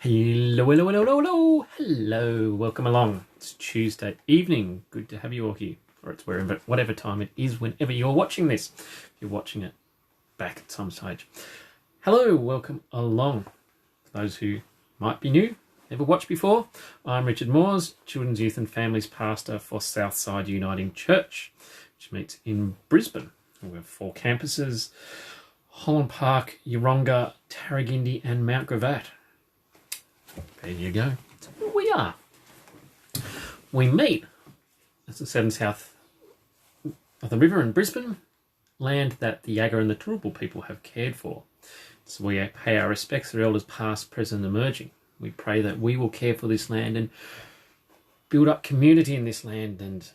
Hello, hello, hello, hello, hello, hello. Welcome along. It's Tuesday evening. Good to have you all here. Or it's whatever time it is, whenever you're watching this. If you're watching it back at some stage. Hello, welcome along. For those who might be new, never watched before, I'm Richard Moores, Children's Youth and Families Pastor for Southside Uniting Church, which meets in Brisbane. We have 4 campuses: Holland Park, Yeronga, Tarragindi and Mount Gravatt. There you go. That's where we are. We meet, as I said, in south of the river in Brisbane, land that the Yagara and the Turrbal people have cared for. So we pay our respects to elders past, present and emerging. We pray that we will care for this land and build up community in this land and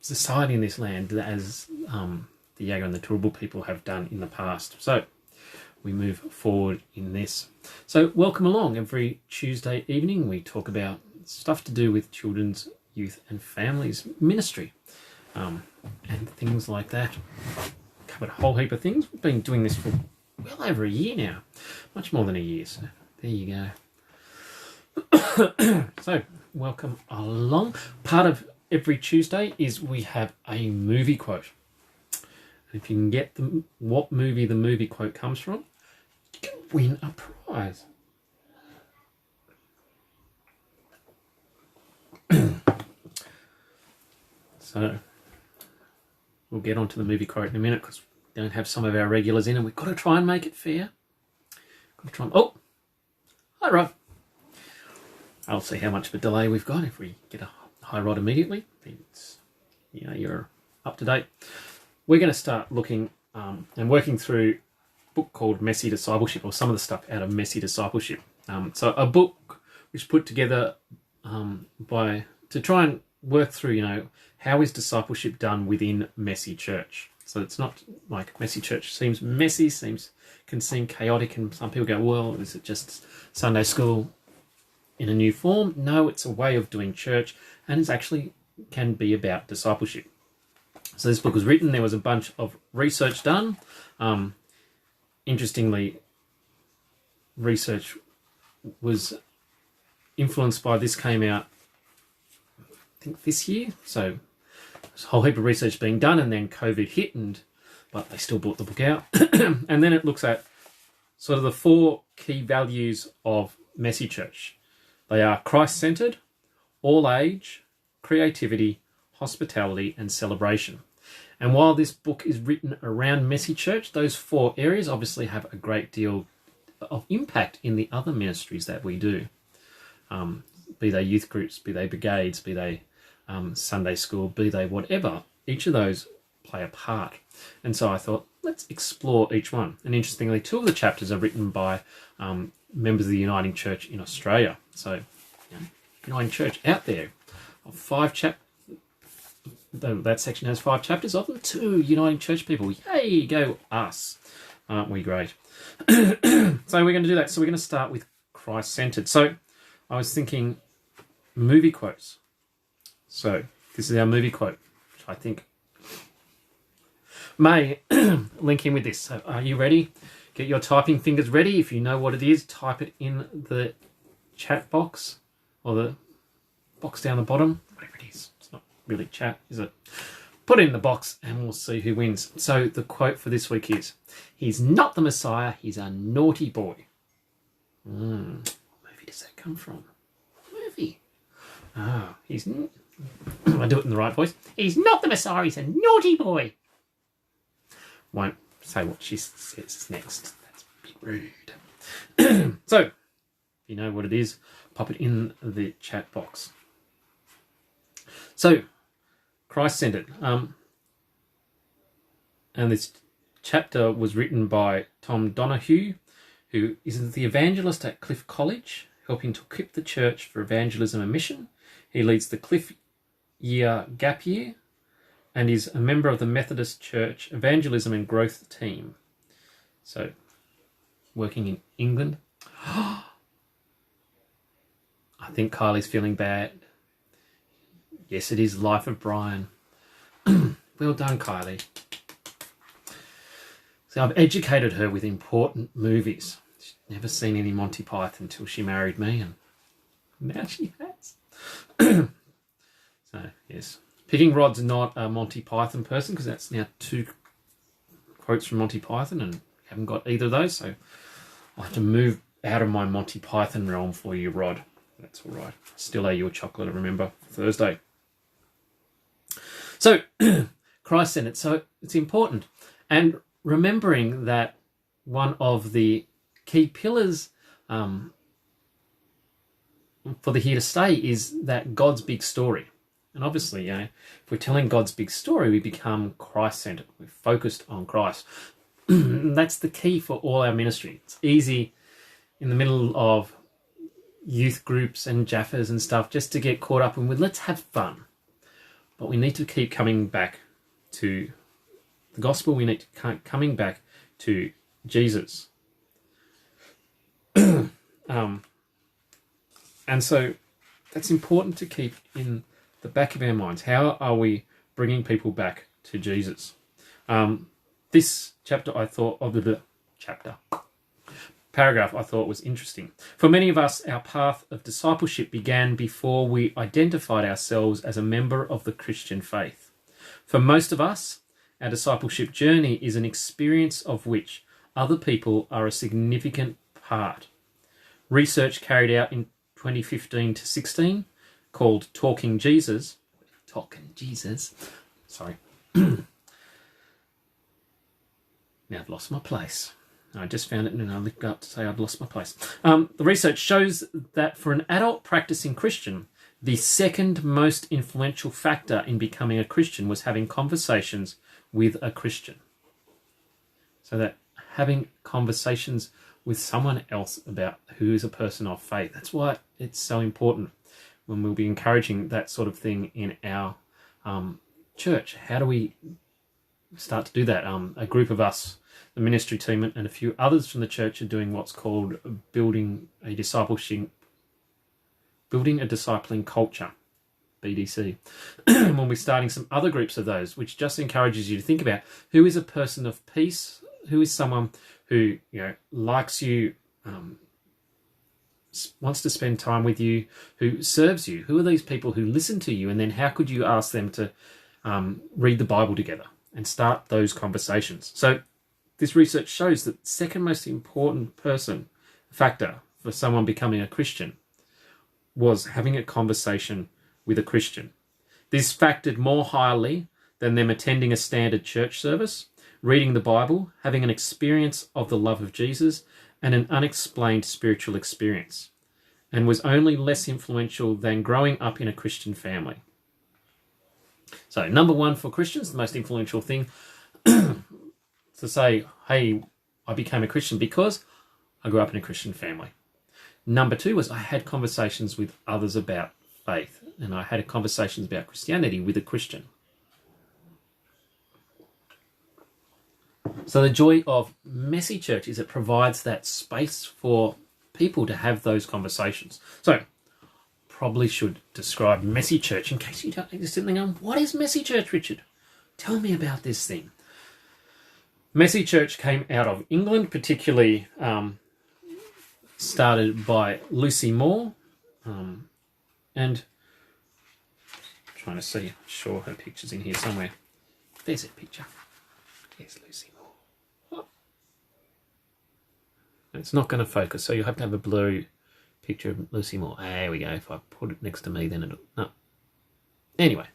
society in this land as the Yagara and the Turrbal people have done in the past. So we move forward in this. So welcome along. Every Tuesday evening we talk about stuff to do with children's, youth and families ministry and things like that. Covered a whole heap of things. We've been doing this for well over a year now. Much more than a year. So there you go. So welcome along. Part of every Tuesday is we have a movie quote. If you can get what movie the movie quote comes from, you can win a prize. So we'll get onto the movie quote in a minute because we don't have some of our regulars in and we've got to try and make it fair. Oh, hi Rod. I'll see how much of a delay we've got if we get a hi Rod immediately. You're up to date. We're going to start looking and working through a book called Messy Discipleship, or some of the stuff out of Messy Discipleship. So a book which put together to try and work through, how is discipleship done within messy church? So it's not like messy church seems messy, can seem chaotic, and some people go, well, is it just Sunday school in a new form? No, it's a way of doing church, and it actually can be about discipleship. So this book was written, there was a bunch of research done. Interestingly, research was influenced by this, came out, I think this year. So there's a whole heap of research being done, and then COVID hit, but they still brought the book out. And then it looks at sort of the 4 key values of messy church. They are Christ-centered, all age, creativity, hospitality and celebration. And while this book is written around messy church, those 4 areas obviously have a great deal of impact in the other ministries that we do. Be they youth groups, be they brigades, be they Sunday school, be they whatever, each of those play a part. And so I thought, let's explore each one. And interestingly, 2 of the chapters are written by members of the Uniting Church in Australia. So, Uniting Church out there, 5 chapters. That section has 5 chapters of them. 2 Uniting Church people. Yay, go us. Aren't we great? So we're going to do that. So we're going to start with Christ-centered. So I was thinking movie quotes. So this is our movie quote, which I think may link in with this. So are you ready? Get your typing fingers ready. If you know what it is, type it in the chat box or the box down the bottom, whatever it is. It's not really chat, is it? Put it in the box and we'll see who wins. So the quote for this week is, he's not the Messiah, he's a naughty boy. What movie does that come from? What movie? I do it in the right voice. He's not the Messiah, he's a naughty boy. Won't say what she says next. That's a bit rude. So, if you know what it is, pop it in the chat box. So, Christ-centered. And this chapter was written by Tom Donahue, who is the evangelist at Cliff College, helping to equip the church for evangelism and mission. He leads the Cliff Year Gap Year and is a member of the Methodist Church Evangelism and Growth Team. So, working in England. I think Kylie's feeling bad. Yes, it is Life of Brian. Well done, Kylie. So I've educated her with important movies. never seen any Monty Python until she married me, and now she has. So, yes. Picking Rod's not a Monty Python person, because that's now 2 quotes from Monty Python, and haven't got either of those, so I'll have to move out of my Monty Python realm for you, Rod. That's all right. Still owe you a chocolate, I remember, Thursday. So, Christ-centered. So, it's important. And remembering that one of the key pillars for the Here to Stay is that God's big story. And obviously, if we're telling God's big story, we become Christ-centered. We're focused on Christ. That's the key for all our ministry. It's easy in the middle of youth groups and Jaffas and stuff just to get caught up in, let's have fun. But we need to keep coming back to the gospel. We need to keep coming back to Jesus. And so that's important to keep in the back of our minds. How are we bringing people back to Jesus? This chapter I thought of the paragraph I thought was interesting. For many of us, our path of discipleship began before we identified ourselves as a member of the Christian faith. For most of us, our discipleship journey is an experience of which other people are a significant part. Research carried out in 2015 to 16 called Talking Jesus. Sorry. Now I've lost my place. I just found it and I looked up to say I'd lost my place. The research shows that for an adult practicing Christian, the second most influential factor in becoming a Christian was having conversations with a Christian. So that having conversations with someone else about who is a person of faith. That's why it's so important when we'll be encouraging that sort of thing in our church. How do we start to do that? A group of us, the ministry team, and a few others from the church are doing what's called building a discipling culture, BDC. When we're starting some other groups of those, which just encourages you to think about who is a person of peace, who is someone who likes you, wants to spend time with you, who serves you. Who are these people who listen to you? And then how could you ask them to read the Bible together and start those conversations? So this research shows that the second most important factor for someone becoming a Christian was having a conversation with a Christian. This factored more highly than them attending a standard church service, reading the Bible, having an experience of the love of Jesus, and an unexplained spiritual experience, and was only less influential than growing up in a Christian family. So, number one for Christians, the most influential thing to say, hey, I became a Christian because I grew up in a Christian family. Number two was I had conversations with others about faith, and I had conversations about Christianity with a Christian. So the joy of Messy Church is it provides that space for people to have those conversations. So probably should describe Messy Church in case you don't just sitting there going, what is Messy Church, Richard? Tell me about this thing. Messy Church came out of England, particularly started by Lucy Moore. And I'm trying to see, sure her picture's in here somewhere. There's a picture. There's Lucy Moore. Oh. It's not going to focus, so you'll have to have a blurry picture of Lucy Moore. There we go. If I put it next to me, then it'll... No. Anyway.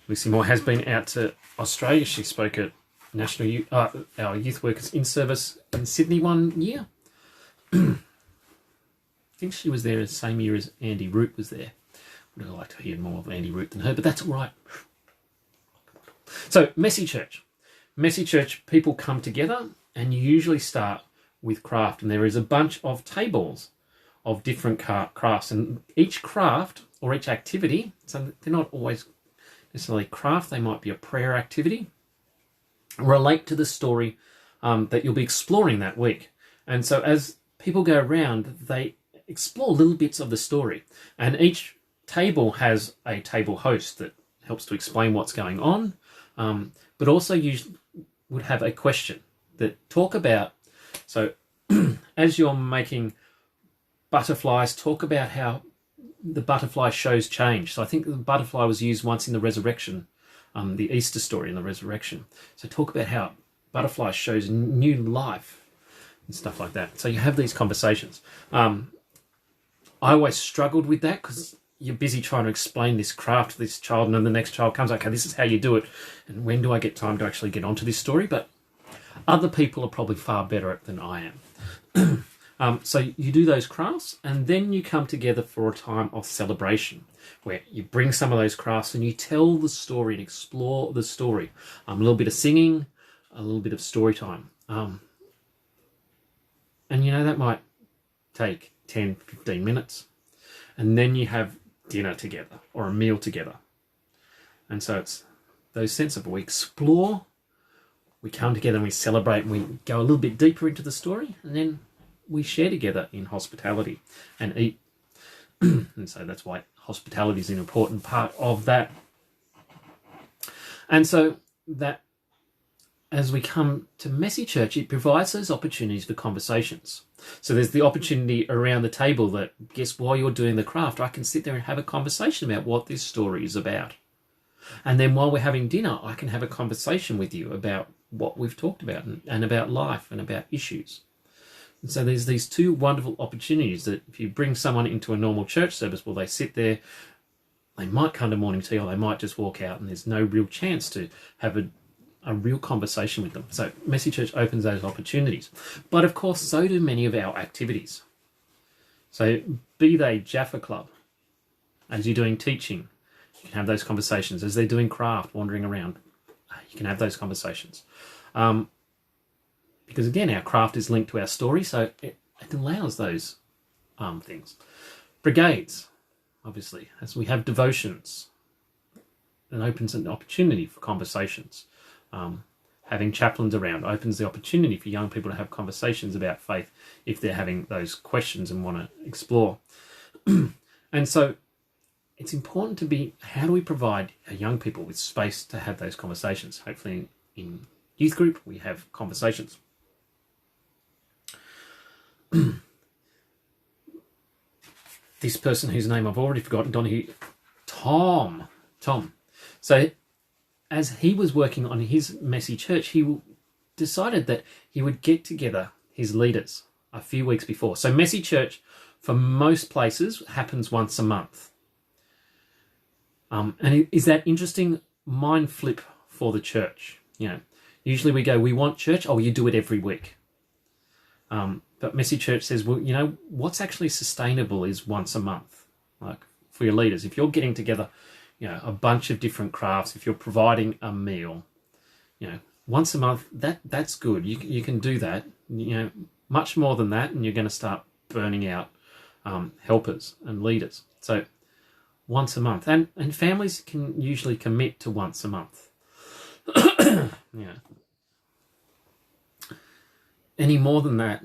Lucy Moore has been out to Australia. She spoke at our Youth Workers in Service in Sydney one year. I think she was there the same year as Andy Root was there. Would have liked to hear more of Andy Root than her, but that's all right. So, Messy Church. Messy Church, people come together and you usually start with craft. And there is a bunch of tables of different crafts. And each craft or each activity, so they're not always necessarily craft, they might be a prayer activity, relate to the story that you'll be exploring that week. And so as people go around, they explore little bits of the story. And each table has a table host that helps to explain what's going on, but also you would have a question that talk about So as you're making butterflies, talk about how the butterfly shows change. So I think the butterfly was used once in the resurrection, the Easter story in the resurrection. So talk about how butterfly shows new life and stuff like that. So you have these conversations. I always struggled with that because you're busy trying to explain this craft to this child, and then the next child comes, okay, this is how you do it. And when do I get time to actually get onto this story? But other people are probably far better at it than I am. So you do those crafts, and then you come together for a time of celebration where you bring some of those crafts and you tell the story and explore the story. A little bit of singing, a little bit of story time. And that might take 10, 15 minutes. And then you have dinner together or a meal together. And so it's those sense of we explore, we come together and we celebrate, and we go a little bit deeper into the story, and then we share together in hospitality and eat. And so that's why hospitality is an important part of that. And so that as we come to Messy Church, it provides those opportunities for conversations. So there's the opportunity around the table that, guess, while you're doing the craft, I can sit there and have a conversation about what this story is about. And then while we're having dinner, I can have a conversation with you about what we've talked about and about life and about issues. And so there's these two wonderful opportunities that if you bring someone into a normal church service, well, they sit there, they might come to morning tea, or they might just walk out, and there's no real chance to have a real conversation with them. So Messy Church opens those opportunities. But of course, so do many of our activities. So be they Jaffa Club, as you're doing teaching, you can have those conversations. As they're doing craft, wandering around, you can have those conversations. Because again, our craft is linked to our story, so it allows those things. Brigades, obviously, as we have devotions, it opens an opportunity for conversations. Having chaplains around opens the opportunity for young people to have conversations about faith if they're having those questions and want to explore. And so it's important to be, how do we provide our young people with space to have those conversations? Hopefully in youth group, we have conversations. This person whose name I've already forgotten, Donahue, Tom. So as he was working on his Messy Church, he decided that he would get together his leaders a few weeks before. So Messy Church, for most places, happens once a month. And is that interesting mind flip for the church? Usually we go, we want church, you do it every week. But Messy Church says, well, what's actually sustainable is once a month, like for your leaders. If you're getting together, a bunch of different crafts, if you're providing a meal, once a month, that's good. You can do that. Much more than that, and you're going to start burning out helpers and leaders. So once a month, and families can usually commit to once a month. Any more than that,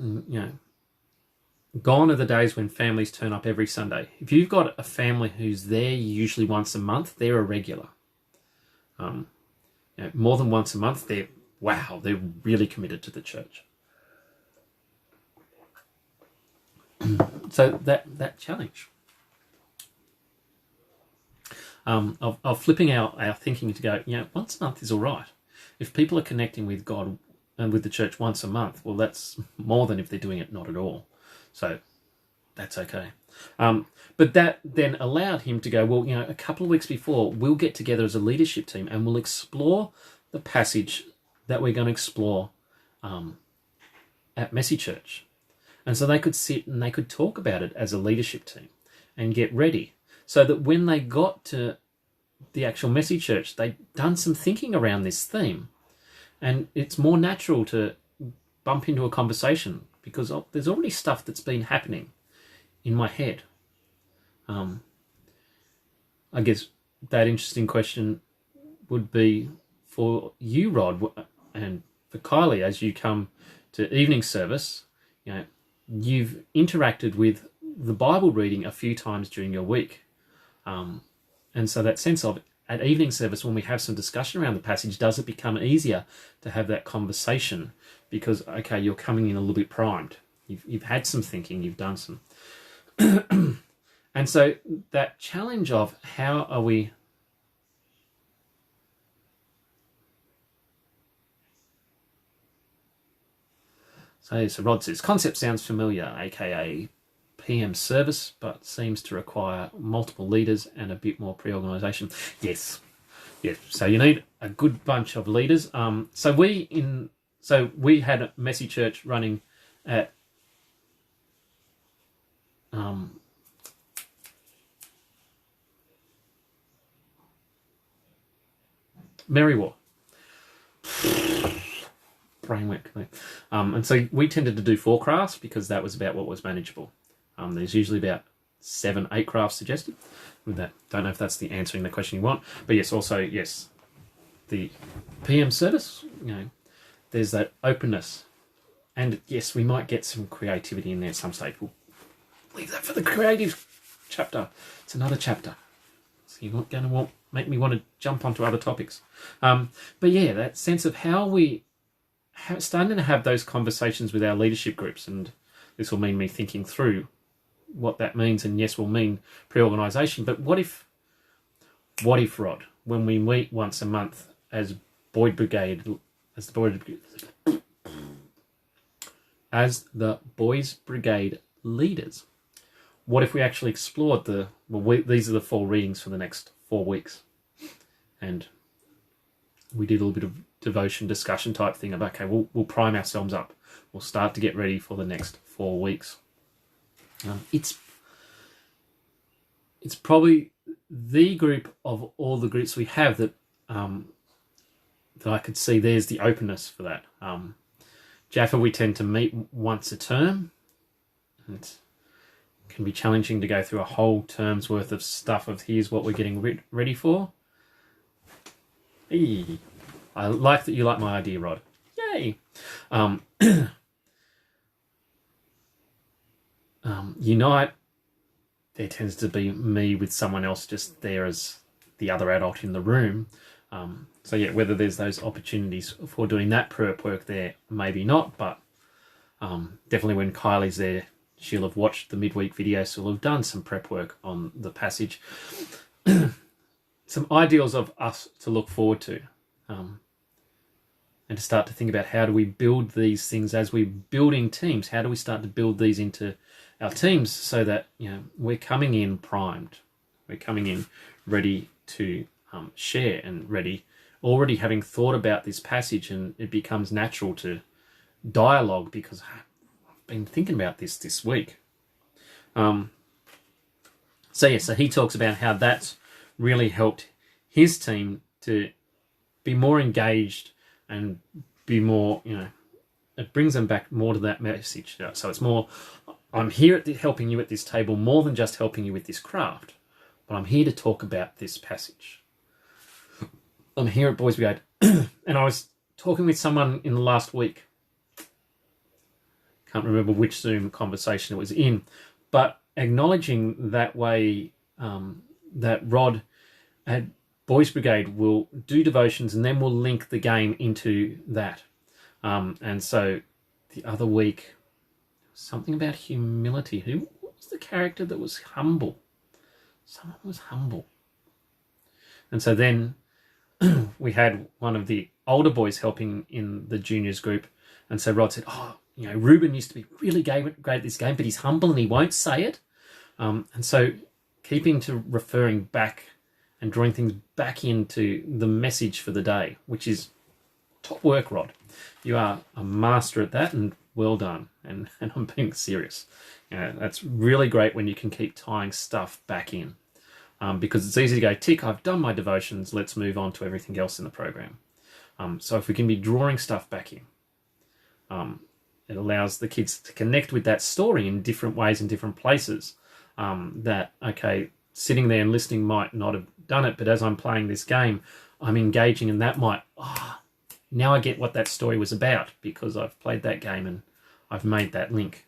gone are the days when families turn up every Sunday. If you've got a family who's there usually once a month, they're a regular. More than once a month, they're really committed to the church. So that challenge of flipping our thinking to go, once a month is all right. If people are connecting with God and with the church once a month, well, that's more than if they're doing it not at all. So that's okay. But that then allowed him to go, well, a couple of weeks before, we'll get together as a leadership team and we'll explore the passage that we're going to explore at Messy Church. And so they could sit and they could talk about it as a leadership team and get ready, so that when they got to the actual Messy Church, they'd done some thinking around this theme. And it's more natural to bump into a conversation because there's already stuff that's been happening in my head. I guess that interesting question would be for you, Rod, and for Kylie, as you come to evening service, you've interacted with the Bible reading a few times during your week. And so that sense of, at evening service, when we have some discussion around the passage, does it become easier to have that conversation? Because, okay, you're coming in a little bit primed. You've had some thinking, you've done some. And so that challenge of how are we... So Rod says, concept sounds familiar, aka PM service, but seems to require multiple leaders and a bit more pre-organisation. Yes. So you need a good bunch of leaders. So we had a messy church running at Merriwa. Brain went complete. And so we tended to do 4 crafts because that was about what was manageable. There's usually about 7-8 crafts suggested. With that, don't know if that's the answering the question you want, but yes, also yes, the PM service. There's that openness, and yes, we might get some creativity in there at some stage. We'll leave that for the creative chapter. It's another chapter, so you're not going to make me want to jump onto other topics. But yeah, that sense of how we starting to have those conversations with our leadership groups, and this will mean me thinking through what that means, and yes, will mean pre-organisation. But what if, Rod, when we meet once a month as the Boys Brigade leaders, what if we actually explored these are the 4 readings for the next 4 weeks, and we did a little bit of devotion discussion type thing of, okay, we'll prime ourselves up. We'll start to get ready for the next 4 weeks. It's probably the group of all the groups we have that I could see there's the openness for that. Jaffa, we tend to meet once a term. It can be challenging to go through a whole term's worth of stuff of here's what we're getting ready for. Hey, I like that you like my idea, Rod. Yay! Unite, there tends to be me with someone else just there as the other adult in the room. So yeah, whether there's those opportunities for doing that prep work there, maybe not, but definitely when Kylie's there, she'll have watched the midweek video, so we'll have done some prep work on the passage. Some ideals of us to look forward to, and to start to think about how do we build these things as we're building teams. How do we start to build these into our teams so that we're coming in primed, we're coming in ready to share and already having thought about this passage, and it becomes natural to dialogue because I've been thinking about this week. So he talks about how that's really helped his team to be more engaged and be more, it brings them back more to that message. So it's more, I'm here helping you at this table more than just helping you with this craft, but I'm here to talk about this passage. I'm here at Boys Brigade, and I was talking with someone in the last week. Can't remember which Zoom conversation it was in, but acknowledging that way that Rod at Boys Brigade will do devotions and then we'll link the game into that. And so the other week, something about humility. What was the character that was humble? Someone was humble. And so then we had one of the older boys helping in the juniors group. And so Rod said, Ruben used to be really great at this game, but he's humble and he won't say it. And so keeping to referring back and drawing things back into the message for the day, which is top work, Rod. You are a master at that, and well done. And I'm being serious. That's really great when you can keep tying stuff back in. Because it's easy to go, tick, I've done my devotions, let's move on to everything else in the program. So if we can be drawing stuff back in, it allows the kids to connect with that story in different ways in different places. That, okay, sitting there and listening might not have done it, but as I'm playing this game, I'm engaging, and that might, now I get what that story was about because I've played that game and I've made that link.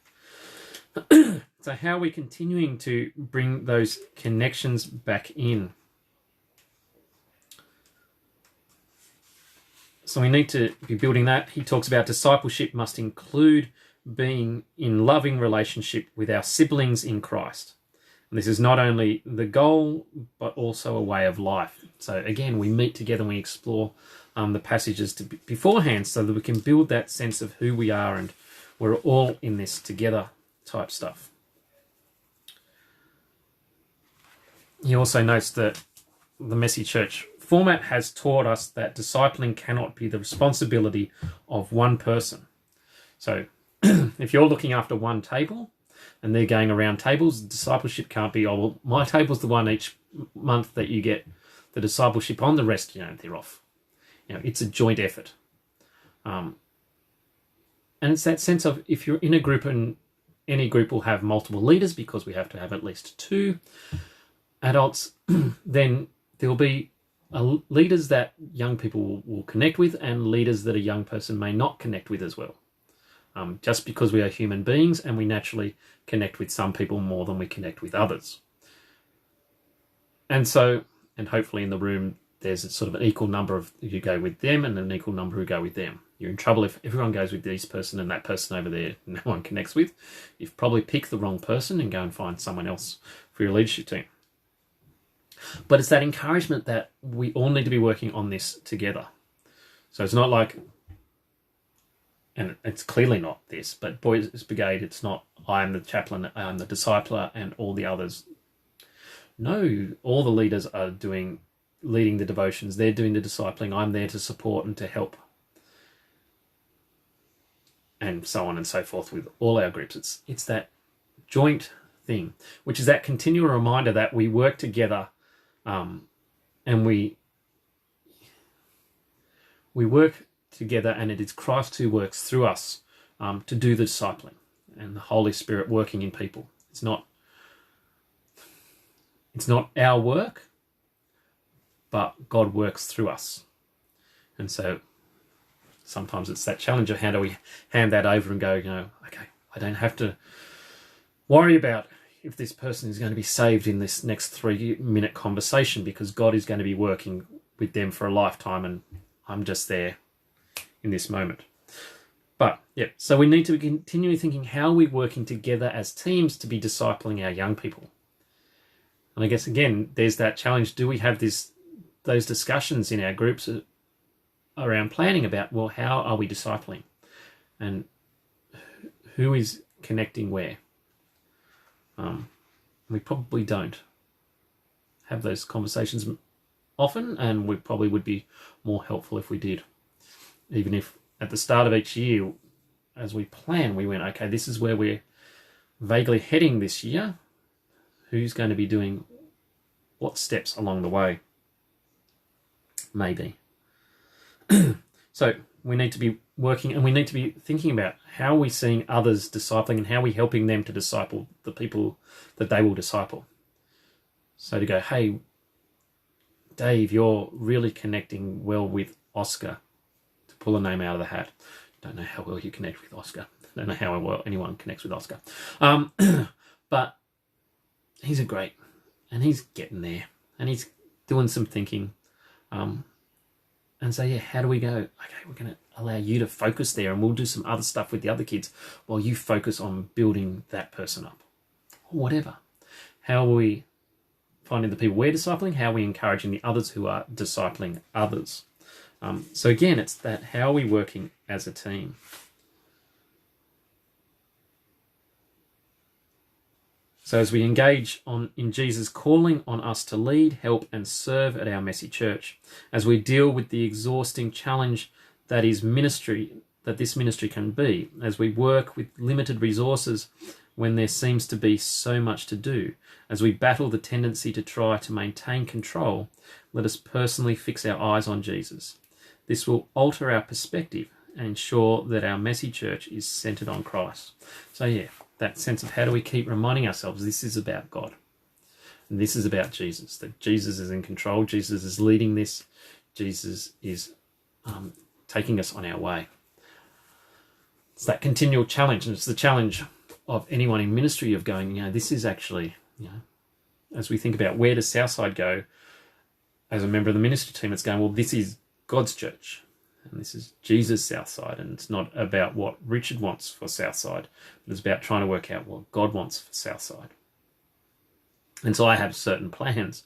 So how are we continuing to bring those connections back in? So we need to be building that. He talks about discipleship must include being in loving relationship with our siblings in Christ. And this is not only the goal, but also a way of life. So again, we meet together and we explore the passages beforehand so that we can build that sense of who we are and we're all in this together type stuff. He also notes that the Messy Church format has taught us that discipling cannot be the responsibility of one person. So if you're looking after one table and they're going around tables, discipleship can't be, oh, well, my table's the one each month that you get the discipleship on, the rest, they're off. It's a joint effort. And it's that sense of, if you're in a group, and any group will have multiple leaders because we have to have at least 2 adults, then there'll be leaders that young people will connect with and leaders that a young person may not connect with as well. Just because we are human beings and we naturally connect with some people more than we connect with others. And hopefully in the room, there's a sort of an equal number of you go with them and an equal number who go with them. You're in trouble if everyone goes with this person and that person over there no one connects with. You've probably picked the wrong person and go and find someone else for your leadership team. But it's that encouragement that we all need to be working on this together. So it's not like, and it's clearly not this, but Boys Brigade, it's not I am the chaplain, I am the discipler, and all the others. No, all the leaders are leading the devotions. They're doing the discipling. I'm there to support and to help. And so on and so forth with all our groups. It's that joint thing, which is that continual reminder that we work together, and we work together, and it is Christ who works through us to do the discipling, and the Holy Spirit working in people. It's not our work, but God works through us. And so sometimes it's that challenge of how do we hand that over and go, okay, I don't have to worry about if this person is going to be saved in this next 3-minute conversation, because God is going to be working with them for a lifetime and I'm just there in this moment. But yeah, so we need to be continually thinking, how are we working together as teams to be discipling our young people? And I guess, again, there's that challenge. Do we have those discussions in our groups around planning about, well, how are we discipling? And who is connecting where? We probably don't have those conversations often, and we probably would be more helpful if we did. Even if at the start of each year, as we plan, we went, okay, this is where we're vaguely heading this year. Who's going to be doing what steps along the way? Maybe. So we need to be working, and we need to be thinking about how are we seeing others discipling and how are we helping them to disciple the people that they will disciple. So to go, hey, Dave, you're really connecting well with Oscar, to pull a name out of the hat. Don't know how well you connect with Oscar. Don't know how well anyone connects with Oscar. But he's and he's getting there, and he's doing some thinking. And so, yeah, how do we go? Okay, we're going to allow you to focus there, and we'll do some other stuff with the other kids while you focus on building that person up. Or whatever. How are we finding the people we're discipling? How are we encouraging the others who are discipling others? So again, it's that, how are we working as a team? So as we engage in Jesus' calling on us to lead, help, and serve at our Messy Church, as we deal with the exhausting challenge that is ministry, that this ministry can be, as we work with limited resources when there seems to be so much to do, as we battle the tendency to try to maintain control, let us personally fix our eyes on Jesus. This will alter our perspective and ensure that our Messy Church is centered on Christ. So yeah, that sense of how do we keep reminding ourselves this is about God. And this is about Jesus, that Jesus is in control, Jesus is leading this, Jesus is taking us on our way. It's that continual challenge, and it's the challenge of anyone in ministry of going, this is actually, as we think about where does Southside go, as a member of the ministry team, it's going, well, this is God's church. And this is Jesus' Southside, and it's not about what Richard wants for Southside, but it's about trying to work out what God wants for Southside. And so I have certain plans,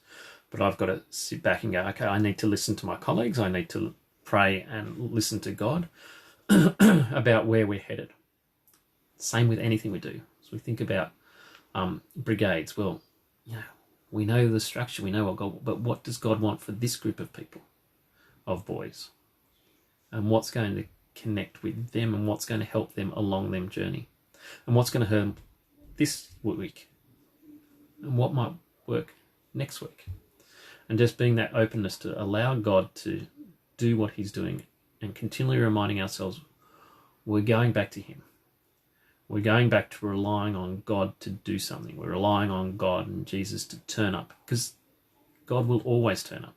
but I've got to sit back and go, okay, I need to listen to my colleagues, I need to pray and listen to God about where we're headed. Same with anything we do. So we think about brigades. Well, we know the structure, we know what God, but what does God want for this group of people, of boys? And what's going to connect with them, and what's going to help them along their journey, and what's going to hurt them this week, and what might work next week. And just being that openness to allow God to do what he's doing, and continually reminding ourselves we're going back to him. We're going back to relying on God to do something. We're relying on God and Jesus to turn up, because God will always turn up.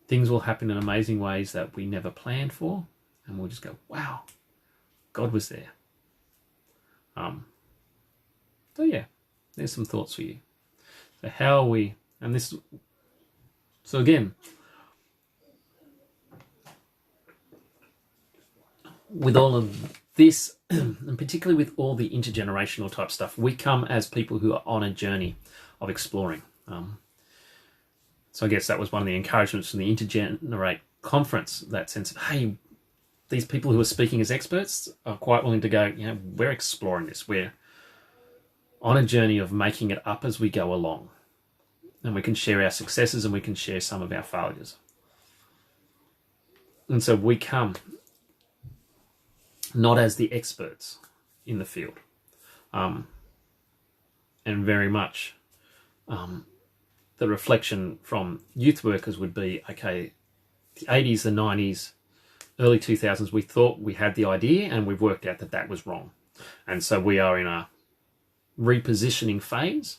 Things will happen in amazing ways that we never planned for, and we'll just go, wow, God was there. So yeah, there's some thoughts for you. So how are we, and this, so again, with all of this, and particularly with all the intergenerational type stuff, we come as people who are on a journey of exploring. So I guess that was one of the encouragements from the Intergenerate conference, that sense of, hey, these people who are speaking as experts are quite willing to go, we're exploring this. We're on a journey of making it up as we go along. And we can share our successes, and we can share some of our failures. And so we come not as the experts in the field. And very much the reflection from youth workers would be, okay, the 80s, the 90s, early 2000s, we thought we had the idea, and we've worked out that that was wrong. And so we are in a repositioning phase,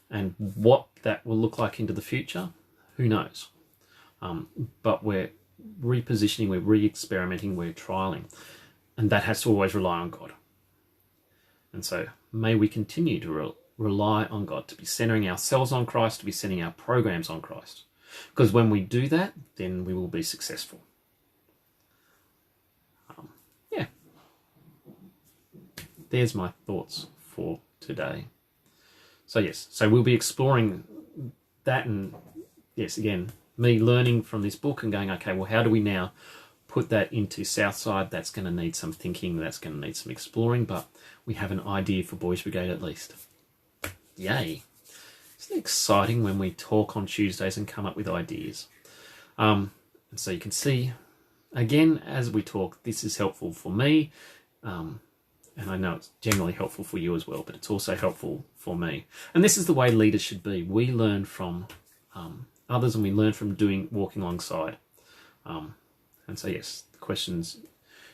and what that will look like into the future, who knows? But we're repositioning, we're re-experimenting, we're trialing, and that has to always rely on God. And so may we continue to rely on God, to be centering ourselves on Christ, to be centering our programs on Christ. Because when we do that, then we will be successful. Yeah. There's my thoughts for today. So yes, so we'll be exploring that, and yes, again, me learning from this book and going, okay, well, how do we now put that into Southside? That's going to need some thinking, that's going to need some exploring, but we have an idea for Boys Brigade at least. Yay. Isn't it exciting when we talk on Tuesdays and come up with ideas? And so you can see, again, as we talk, this is helpful for me, and I know it's generally helpful for you as well, but it's also helpful for me. And this is the way leaders should be. We learn from others, and we learn from walking alongside. And so yes, the questions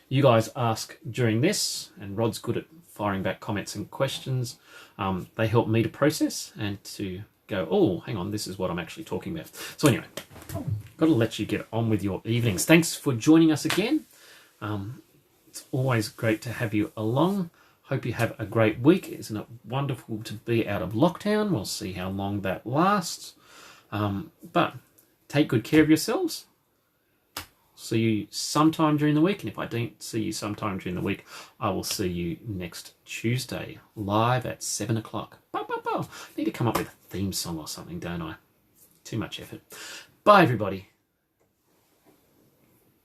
you guys ask during this, and Rod's good at firing back comments and questions. They help me to process and to go, oh, hang on, this is what I'm actually talking about. So anyway, got to let you get on with your evenings. Thanks for joining us again. It's always great to have you along. Hope you have a great week. Isn't it wonderful to be out of lockdown? We'll see how long that lasts. But take good care of yourselves. See you sometime during the week, and if I don't see you sometime during the week, I will see you next Tuesday, live at 7 o'clock. Need to come up with a theme song or something, don't I? Too much effort. Bye, everybody.